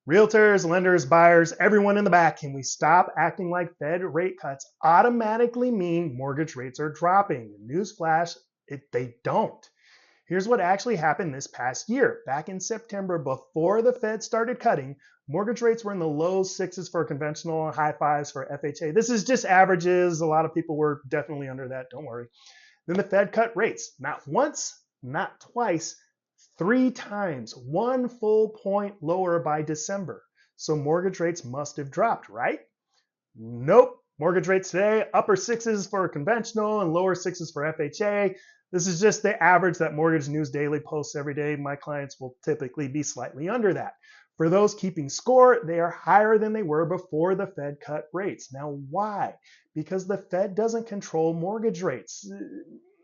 Realtors, lenders, buyers, everyone in the back, can we stop acting like Fed rate cuts automatically mean mortgage rates are dropping? Newsflash, they don't. Here's what actually happened this past year. Back in September, before the Fed started cutting, mortgage rates were in the low sixes for conventional, high fives for FHA. This is just averages. A lot of people were definitely under that, don't worry. Then the Fed cut rates, not once, not twice, three times, 1 full point lower by December. So mortgage rates must have dropped, right? Nope. Mortgage rates today, upper sixes for conventional and lower sixes for FHA. This is just the average that Mortgage News Daily posts every day. My clients will typically be slightly under that. For those keeping score, they are higher than they were before the Fed cut rates. Now, why? Because the Fed doesn't control mortgage rates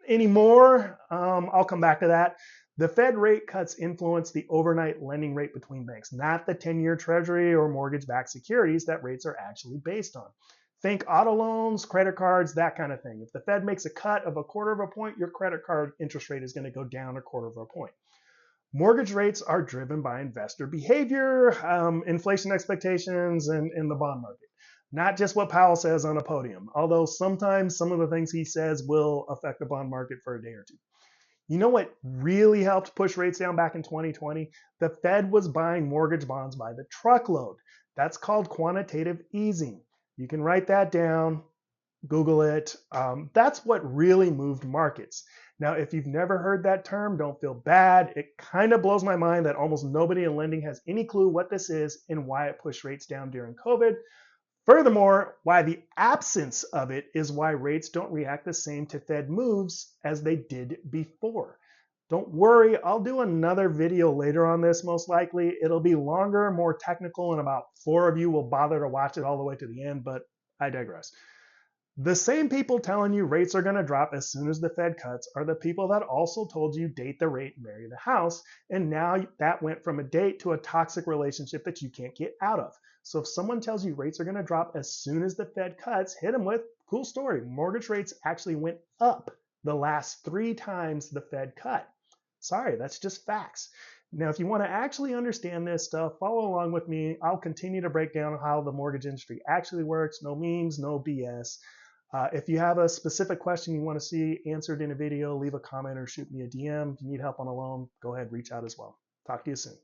anymore. I'll come back to that. The Fed rate cuts influence the overnight lending rate between banks, not the 10-year Treasury or mortgage-backed securities that rates are actually based on. Think auto loans, credit cards, that kind of thing. If the Fed makes a cut of 1/4 of a point, your credit card interest rate is going to go down 1/4 of a point. Mortgage rates are driven by investor behavior, inflation expectations, and in the bond market. Not just what Powell says on a podium, although sometimes some of the things he says will affect the bond market for a day or two. You know what really helped push rates down back in 2020? The Fed was buying mortgage bonds by the truckload. That's called quantitative easing. You can write that down, Google it. That's what really moved markets. Now, if you've never heard that term, don't feel bad. It kind of blows my mind that almost nobody in lending has any clue what this is and why it pushed rates down during COVID. Furthermore, why the absence of it is why rates don't react the same to Fed moves as they did before. Don't worry, I'll do another video later on this most likely. It'll be longer, more technical, and about 4 of you will bother to watch it all the way to the end, but I digress. The same people telling you rates are going to drop as soon as the Fed cuts are the people that also told you date the rate, marry the house. And now that went from a date to a toxic relationship that you can't get out of. So if someone tells you rates are going to drop as soon as the Fed cuts, hit them with, cool story. Mortgage rates actually went up the last 3 times the Fed cut. Sorry, that's just facts. Now, if you want to actually understand this stuff, follow along with me. I'll continue to break down how the mortgage industry actually works. No memes, no BS. If you have a specific question you want to see answered in a video, leave a comment or shoot me a DM. If you need help on a loan, go ahead, reach out as well. Talk to you soon.